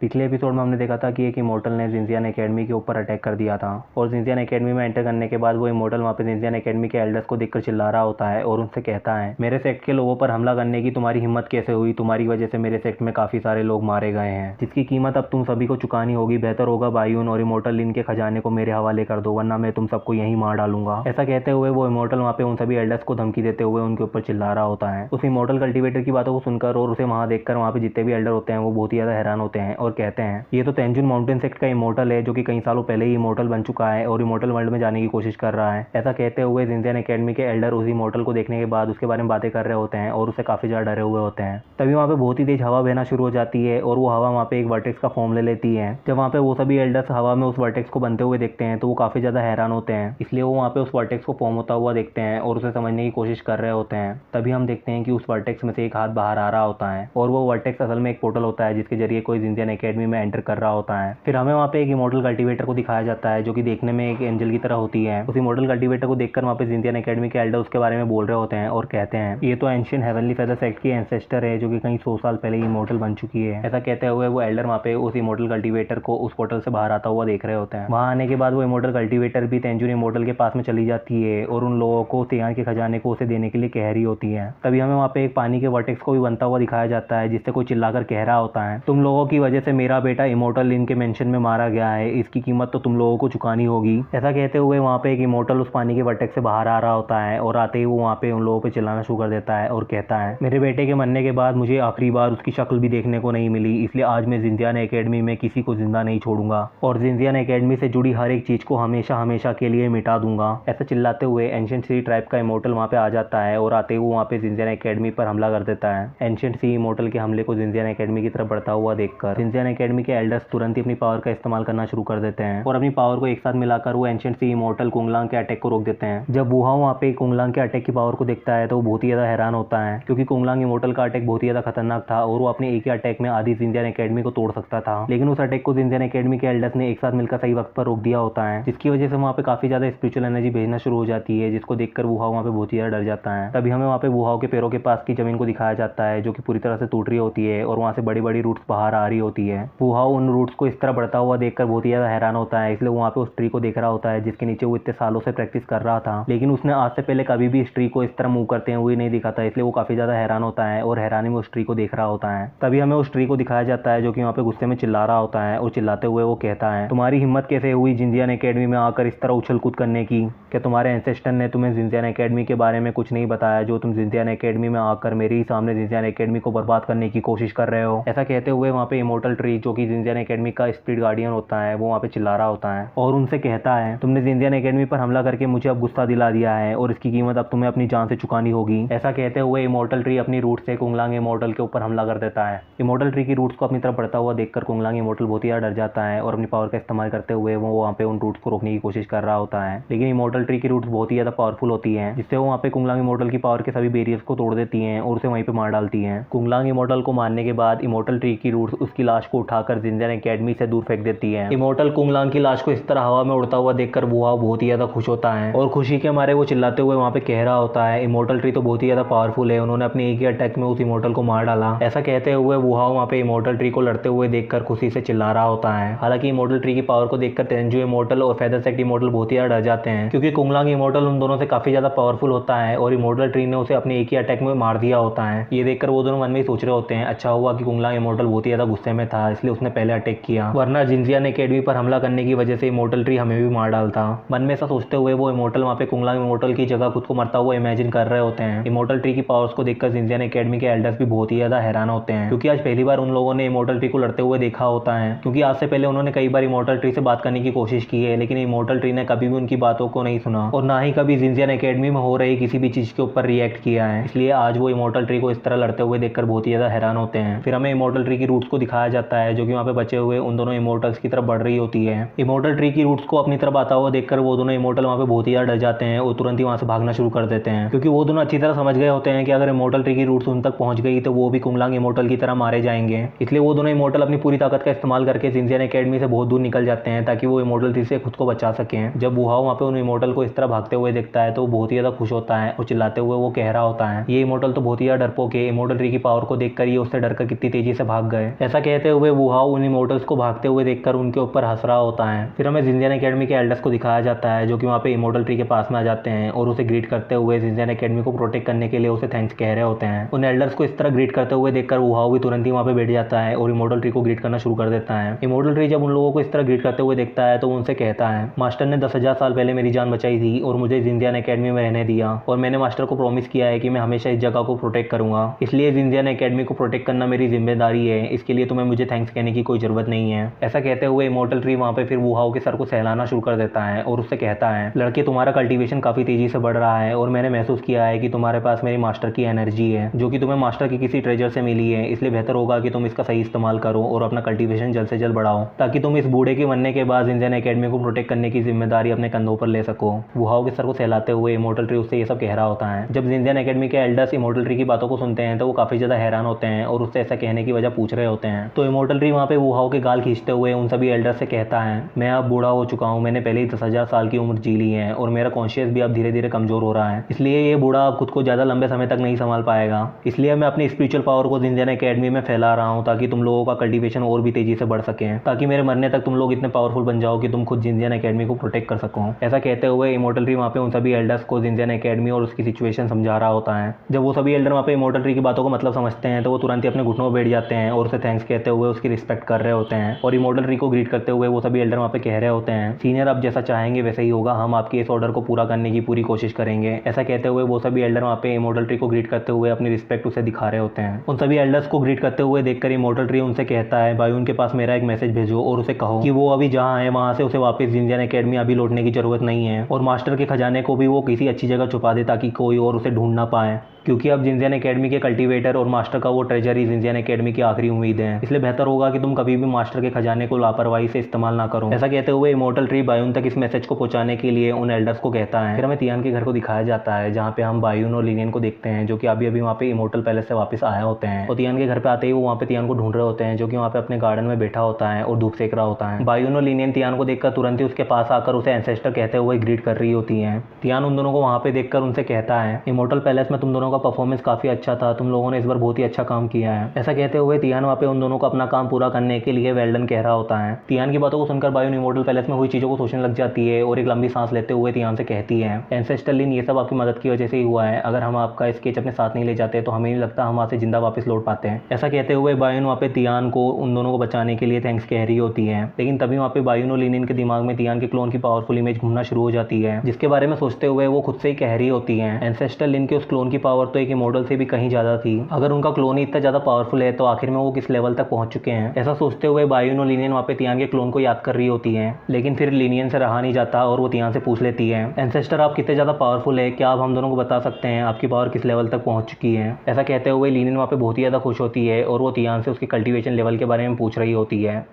पिछले एपिसोड में हमने देखा था कि एक इमोर्टल ने जिंजियन एकेडमी के ऊपर अटैक कर दिया था और जिंजियन एकेडमी में एंटर करने के बाद वो इमोर्टल वहाँ पे जिंजियन एकेडमी के एल्डर्स को देखकर चिल्ला रहा होता है और उनसे कहता है, मेरे सेक्ट के लोगों पर हमला करने की तुम्हारी हिम्मत कैसे हुई? तुम्हारी वजह से मेरे सेक्ट में काफी सारे लोग मारे गए हैं, जिसकी कीमत अब तुम सभी को चुकानी होगी। बेहतर होगा बायून और इमोर्टल लिन के खजाने को मेरे हवाले कर दो, वरना मैं तुम सबको यहीं मार डालूंगा। ऐसा कहते हुए वो इमोर्टल वहाँ पे उन सभी एल्डर्स को धमकी देते हुए उनके ऊपर चिल्ला रहा होता है। उस इमोर्टल कल्टिवेटर की बातों को सुनकर और उसे वहाँ देखकर वहाँ पे जितने भी एल्डर होते हैं वो बहुत ही ज्यादा हैरान होते हैं और कहते हैं, ये तो तेंजुन माउंटेन सेक्ट का इमोर्टल है जो कि कई सालों पहले ही इमोर्टल बन चुका है और इमोर्टल वर्ल्ड में जाने की कोशिश कर रहा है। ऐसा कहते हुए जिंजियन एकेडमी के एल्डर उस इमोर्टल को देखने के बाद उसके बारे में बातें कर रहे होते हैं और उससे काफी ज्यादा डरे हुए होते हैं। तभी वहाँ पे बहुत ही तेज हवा बहना शुरू हो जाती है और वो हवा वहाँ पे एक वर्टेक्स का फॉर्म ले लेती है। जब वहाँ पे वो सभी एल्डर्स हवा में उस वर्टेक्स को बनते हुए देखते हैं तो वो काफी ज्यादा हैरान होते हैं, इसलिए वो वहाँ पे उस वर्टेक्स को फॉर्म होता हुआ देखते हैं और उसे समझने की कोशिश कर रहे होते हैं। तभी हम देखते हैं कि उस वर्टेक्स में से एक हाथ बाहर आ रहा होता है और वो वर्टेक्स असल में एक पोर्टल होता है जिसके जरिए कोई जिंजियन एकेडमी में एंटर कर रहा होता है। फिर हमें वहाँ पे एक इमोर्टल कल्टिवेटर को दिखाया जाता है जो कि देखने में एक एंजल की तरह होती है। उस इमोर्टल कल्टिवेटर को देखकर वहाँ पे जिंजियन एकेडमी के एल्डर उसके बारे में बोल रहे होते हैं और कहते हैं, ये तो एंशियंट हेवनली फेदर सेक्ट की एंसेस्टर है जो कि कई 100 साल पहले इमोर्टल बन चुकी है। ऐसा कहते हुए वो एल्डर वहाँ पे उस इमोर्टल कल्टिवेटर को उस पोर्टल से बाहर आता हुआ देख रहे होते हैं। वहाँ आने के बाद वो इमोर्टल कल्टिवेटर भी तेंजुन इमोर्टल के पास में चली जाती है और उन लोगों को तियान के खजाने को उसे देने के लिए कह रही होती है। तभी हमें वहाँ पे एक पानी के वर्टेक्स को भी बनता हुआ दिखाया जाता है जिससे कोई चिल्लाकर कह रहा होता है, तुम लोगों की वजह से मेरा बेटा इमोर्टल लिन के मेंशन में मारा गया है, इसकी कीमत तो तुम लोगों को चुकानी होगी। ऐसा कहते हुए वहाँ पे एक इमोर्टल उस पानी के वर्टेक्स से बाहर आ रहा होता है और आते ही वो वहाँ पे उन लोगों पे चिल्लाना शुरू कर देता है और कहता है, मेरे बेटे के मरने के बाद मुझे आखिरी बार उसकी शक्ल भी देखने को नहीं मिली, इसलिए आज मैं जिंजियन एकेडमी में किसी को जिंदा नहीं छोड़ूंगा और जिंजियन एकेडमी से जुड़ी हर एक चीज को हमेशा हमेशा के लिए मिटा दूंगा। ऐसा चिल्लाते हुए एंशिएंट सी ट्राइब का इमोर्टल वहाँ पे आ जाता है और आते ही वो वहाँ पे जिंजियन एकेडमी पर हमला कर देता है। एंशिएंट सी इमोर्टल के हमले को जिंजियन एकेडमी की तरफ बढ़ता हुआ देखकर जिंजियन एकेडमी के एल्डर्स तुरंत ही अपनी पावर का इस्तेमाल करना शुरू कर देते हैं और अपनी पावर को एक साथ मिलाकर वो एंशिएंट सी इमोर्टल कुंगलांग के अटैक को रोक देते हैं। जब वुहा वहाँ पे कुंगलांग के अटैक की पावर को देखता है तो वो बहुत ही ज्यादा हैरान होता है क्योंकि कुंगलांग इमोर्टल का अटैक बहुत ही ज्यादा खतरनाक था और वो अपने एक ही अटैक में आधी जिंजियन एकेडमी को तोड़ सकता था, लेकिन उस अटैक को जिंजियन एकेडमी के एल्डर्स ने एक साथ मिलकर सही वक्त पर रोक दिया होता है, जिसकी वजह से वहाँ पे काफी ज्यादा स्पिरिचुअल एनर्जी भेजना शुरू हो जाती है जिसको देखकर वुहा वहाँ पे बहुत ही ज्यादा डर जाता है। तभी हमें वहाँ पे वुहा के पैरों के पास की जमीन को दिखाया जाता है जो कि पूरी तरह से टूट रही होती है और वहाँ से बड़ी बड़ी रूट्स बाहर आ रही होती है। वुहा उन रूट्स को इस तरह बढ़ता हुआ देखकर बहुत ही ज्यादा हैरान होता है, इसलिए वहाँ पे उस ट्री को देख रहा होता है जिसके नीचे वो इतने सालों से प्रैक्टिस कर रहा था, लेकिन उसने आज से पहले कभी भी इस ट्री को इस तरह मूव करते हुए नहीं दिखा था, इसलिए वो काफी ज्यादा हैरान होता है और हैरानी में उस ट्री को देख रहा होता है। तभी हमें उस ट्री को दिखाया जाता है जो कि वहाँ पे गुस्से में चिल्ला रहा होता है और चिल्लाते हुए वो कहता है, तुम्हारी हिम्मत कैसे हुई जिंजियन एकेडमी में आकर इस तरह उछल कूद करने की? क्या तुम्हारे एंसेस्टर ने तुम्हें जिंजियन एकेडमी के बारे में कुछ नहीं बताया जो तुम जिंजियन एकेडमी में आकर मेरे ही सामने जिंजियन एकेडमी को बर्बाद करने की कोशिश कर रहे हो? ऐसा कहते हुए वहाँ पे इमोर्टल ट्री जो कि जिंजियन एकेडमी का स्पिरिट गार्डियन होता है वो वहाँ पे चिल्ला रहा होता है और उनसे कहता है, तुमने जिंजियन एकेडमी पर हमला करके मुझे अब गुस्सा दिला दिया है और इसकी कीमत अब तुम्हें अपनी जान से चुकानी होगी। ऐसा कहते हुए इमोर्टल ट्री अपनी रूट से कुंगलांग इमोर्टल के ऊपर हमला कर देता है। इमोर्टल ट्री की रूट्स को अपनी तरफ बढ़ता हुआ देखकर कुंगलांग इमोर्टल बहुत ही डर जाता है और अपनी पावर का इस्तेमाल करते हुए वो वहाँ पे उन रूट्स को रोकने की कोशिश कर रहा होता है, लेकिन इमोर्टल ट्री की रूट्स बहुत ही ज्यादा पावरफुल होती है जिससे वो वहाँ पे कुंगलांग इमोर्टल की पावर के सभी बैरियर्स को तोड़ देती हैं और उसे वहीं पे मार डालती हैं। कुंगलांग इमोर्टल को मारने के बाद इमोर्टल ट्री की रूट्स उसकी लाश को उठाकर जिंजियन एकेडमी से दूर फेंक देती है। इमोर्टल कुंगलांग की लाश को इस तरह हवा में उड़ता हुआ देखकर वुहा बहुत ही ज्यादा खुश होता है और खुशी के मारे वो चिल्लाते हुए वहाँ पे कह रहा होता है, इमोर्टल ट्री तो बहुत ही ज्यादा पावरफुल है, उन्होंने अपने एक ही अटैक में उस इमोर्टल को मार डाला। ऐसा कहते हुए वुहा वहाँ पे इमोर्टल ट्री को लड़ते हुए देखकर खुशी से चिल्ला रहा होता है। हालांकि इमोर्टल ट्री की पावर को देखकर तेंजू इमोर्टल और फेदर सेक्ट इमोर्टल बहुत ही ज्यादा डर जाते हैं क्योंकि कुंगलांग इमोर्टल उन दोनों से काफी ज्यादा पावरफुल होता है और इमोर्टल ट्री ने उसे अपने एक ही अटैक में मार दिया होता है। ये देखकर वो दोनों मन में ही सोच रहे होते हैं, अच्छा हुआ कि कुंगलांग इमोर्टल बहुत ही ज्यादा गुस्से में था इसलिए उसने पहले अटैक किया, वरना जिंजियन एकेडमी पर हमला करने की वजह से इमोर्टल ट्री हमें भी मार डालता। मन में ऐसा सोचते हुए वो इमोर्टल वहाँ पे कुंगलांग इमोर्टल की जगह खुद को मरता हुआ इमेजिन कर रहे होते हैं। इमोर्टल ट्री की पावर्स को देखकर जिंजियन एकेडमी के एल्डर्स भी बहुत ही ज्यादा हैरान होते हैं क्योंकि आज पहली बार उन लोगों ने इमोर्टल ट्री को लड़ते हुए देखा होता है, क्योंकि आज से पहले उन्होंने कई बार इमोर्टल ट्री से बात करने की कोशिश की है लेकिन इमोर्टल ट्री ने कभी भी उनकी बातों को नहीं सुना और ना ही कभी जिंजियन एकेडमी में हो रही किसी भी चीज के ऊपर रिएक्ट किया है, इसलिए आज वो इमोर्टल ट्री को इस तरह लड़ते हुए देखकर बहुत ही ज्यादा हैरान होते हैं। फिर हमें इमोर्टल ट्री की रूट्स को दिखाया जाता है जो कि वहाँ पे बचे हुए उन दोनों इमोर्टल्स की तरफ बढ़ रही होती है। इमोर्टल ट्री की रूट्स को अपनी तरफ आता हुआ देखकर वो दोनों इमोर्टल वहाँ पे बहुत ही ज्यादा डर जाते हैं और तुरंत ही वहाँ से भागना शुरू कर देते हैं क्योंकि वो दोनों अच्छी तरह समझ गए होते हैं कि अगर इमोर्टल ट्री की रूट्स उन तक पहुंच गई तो वो भी कुंगलांग इमोर्टल की तरह मारे जाएंगे, इसलिए वो दोनों इमोर्टल अपनी पूरी ताकत का इस्तेमाल करके जिंजियन एकेडमी से बहुत दूर निकल जाते हैं ताकि वो इमोर्टल ट्री से खुद को बचा सकें। जब वुहा वहाँ पे उन इमोर्टल को इस तरह भागते हुए देखता है तो वो बहुत ही ज्यादा खुश होता है और चिल्लाते हुए वो कह रहा होता है, ये इमोर्टल तो बहुत ही ज्यादा डरपोक है, इमोर्टल ट्री की पावर को देखकर ये उससे डरकर कितनी तेजी से भाग गए। ऐसा कहते कहते हुए वुहाओ उन इमोर्टल्स को भागते हुए देखकर उनके ऊपर हंस रहा होता है। फिर हमें जिंजियन एकेडमी के एल्डर्स को दिखाया जाता है जो कि वहाँ पे इमोर्टल ट्री के पास में आ जाते हैं और उसे ग्रीट करते हुए जिंजियन एकेडमी को प्रोटेक्ट करने के लिए उसे थैंक्स कह रहे होते हैं। उन एल्डर्स को इस तरह ग्रीट करते हुए देखकर वुहाओ भी तुरंत ही वहाँ पे बैठ जाता है और इमोर्टल ट्री को ग्रीट करना शुरू कर देता है। इमोर्टल ट्री जब उन लोगों को इस तरह ग्रीट करते हुए देखता है तो वो उनसे कहता है, मास्टर ने 10,000 साल पहले मेरी जान बचाई थी और मुझे जिंजियन एकेडमी में रहने दिया और मैंने मास्टर को प्रॉमिस किया है कि मैं हमेशा इस जगह को प्रोटेक्ट करूंगा, इसलिए जिंजियन एकेडमी को प्रोटेक्ट करना मेरी जिम्मेदारी है, इसके लिए तुम्हें मुझे थैंक्स कहने की कोई जरूरत नहीं है। ऐसा कहते हुए इमोर्टल ट्री वहाँ पे फिर वुहाओ के सर को सहलाना शुरू कर देता है और उससे कहता है, लड़के तुम्हारा कल्टीवेशन काफी तेजी से बढ़ रहा है और मैंने महसूस किया है कि तुम्हारे पास मेरी मास्टर की एनर्जी है जो कि तुम्हें मास्टर की किसी ट्रेजर से मिली है, इसलिए बेहतर होगा कि तुम इसका सही इस्तेमाल करो और अपना कल्टीवेशन जल्द से जल्द बढ़ाओ ताकि तुम इस बूढ़े के बनने के बाद जिंजियन एकेडमी को प्रोटेक्ट करने की जिम्मेदारी अपने कंधों पर ले सको। वुहाओ के सर को सहलाते हुए इमोर्टल ट्री उससे ये सब कह रहा होता है। जब जिंजियन एकेडमी के एल्डर्स इमोर्टल ट्री की बातों को सुनते हैं तो वो काफी ज्यादा हैरान होते हैं और उससे ऐसा कहने की वजह पूछ रहे होते हैं। तो इमोर्टल ट्री वहाँ पे वुहाओ के गाल खींचते हुए उन सभी एल्डर्स से कहता है, मैं अब बूढ़ा हो चुका हूँ, मैंने पहले ही 10,000 साल की उम्र जी ली है और मेरा कॉन्शियस भी अब धीरे धीरे कमजोर हो रहा है, इसलिए ये बूढ़ा अब खुद को ज्यादा लंबे समय तक नहीं संभाल पाएगा, इसलिए मैं अपनी स्पिरिचुअल पावर को जिंजियन एकेडमी में फैला रहा हूँ ताकि तुम लोगों का कल्टीवेशन और भी तेजी से बढ़ सके, ताकि मेरे मरने तक तुम लोग इतने पावरफुल बन जाओ कि तुम खुद जिंजियन एकेडमी को प्रोटेक्ट कर सको। ऐसा कहते हुए इमोर्टल ट्री वहाँ पे उन सभी एल्डर्स को जिंजियन एकेडमी और उसकी सिचुएशन समझा रहा होता है। जब वो सभी एल्डर वहाँ पे इमोर्टल ट्री की बातों को मतलब समझते हैं तो वो तुरंत ही अपने घुटनों में बैठ जाते हैं और उसे थैंक्स कहते हुए उसकी रिस्पेक्ट कर रहे होते हैं और इमोर्टल ट्री को ग्रीट करते हुए वो सभी एल्डर वहाँ पे कह रहे होते हैं, सीनियर आप जैसा चाहेंगे वैसे ही होगा, हम आपके इस ऑर्डर को पूरा करने की पूरी कोशिश करेंगे। ऐसा कहते हुए वो सभी एल्डर वहाँ पे इमोर्टल ट्री को ग्रीट करते हुए अपनी रिस्पेक्ट उसे दिखा रहे होते हैं। उन सभी एल्डर्स को ग्रीट करते हुए देखकर इमोर्टल ट्री उनसे कहता है, भाई उनके पास मेरा एक मैसेज भेजो और उसे कहो कि वो अभी जहाँ है वहाँ से उसे वापस जिंजियन एकेडमी अभी लौटने की जरूरत नहीं है और मास्टर के खजाने को भी वो किसी अच्छी जगह छुपा दे ताकि कोई और उसे ढूंढ ना पाए, क्योंकि अब जिंजियन एकेडमी के कल्टीवेटर और मास्टर का वो ट्रेजर ही जिंजियन एकेडमी की आखिरी उम्मीद है, इसलिए बेहतर होगा कि तुम कभी भी मास्टर के खजाने को लापरवाही से इस्तेमाल ना करो। ऐसा कहते हुए इमोर्टल ट्री बायून तक इस मैसेज को पहुंचाने के लिए उन एल्डर्स को कहता है। फिर हमें तियान के घर को दिखाया जाता है जहाँ पे हम बायून और लिनियन को देखते हैं जो कि अभी अभी वहाँ पे इमोर्टल पैलेस से वापस आया होते हैं और तियान के घर पे आते ही वो वहाँ पे तियान को ढूंढ रहे होते हैं जो कि वहाँ पे अपने गार्डन में बैठा होता है और धूप सेक रहा होता है। बायून और लिनियन तियान को देखकर तुरंत ही उसके पास आकर उसे एंसेस्टर कहते हुए ग्रीट कर रही होती है। तियान उन दोनों को वहाँ पे देखकर उनसे कहता है, इमोर्टल पैलेस में तुम दोनों का परफॉर्मेंस काफी अच्छा था, तुम लोगों ने इस बार बहुत ही अच्छा काम किया है। ऐसा कहते हुए तियान वहाँ पे उन दोनों को अपना काम पूरा करने के लिए वेल्डन कह रहा होता है। तियान की बातों को सुनकर बायून इमोर्टल पैलेस में हुई चीजों को सोचने लग जाती है और एक लंबी सांस लेते हुए तियान से कहती है, एंसेस्टर लिन ये सब आपकी मदद की वजह से ही हुआ है, अगर हम आपका स्केच अपने साथ नहीं ले जाते तो हमें नहीं लगता हम वहाँ से जिंदा वापस लौट पाते हैं। ऐसा कहते हुए बायून वहाँ पे तियान को उन दोनों को बचाने के लिए थैंक्स कह रही होती है, लेकिन तभी वहाँ पे बायून और लिनियन के दिमाग में तियान के क्लोन की पावरफुल इमेज घूमना शुरू हो जाती है, जिसके बारे में सोचते हुए वो खुद से ही कह रही होती है, एंसेस्टर लिन के उस क्लोन की पावर तो एक इमोर्टल से भी कहीं ज्यादा थी, अगर उनका क्लोन ही इतना ज्यादा पावरफुल है तो आखिर में वो किस लेवल तक पहुंच चुके हैं। ऐसा सोचते हुए बायून और लिनियन वहाँ पे तियान के क्लोन को याद कर रही होती है, लेकिन फिर लिनियन से रहा नहीं जाता और वो तियान से पूछ लेती है, एंसेस्टर आप कितने ज्यादा पावरफुल है, क्या आप हम दोनों को बता सकते हैं आपकी पावर किस लेवल तक पहुंच चुकी है। ऐसा कहते हुए लिनियन वहाँ पे बहुत ही ज्यादा खुश होती है और वो तियान से उसके कल्टीवेशन लेवल के बारे में पूछ रही होती है।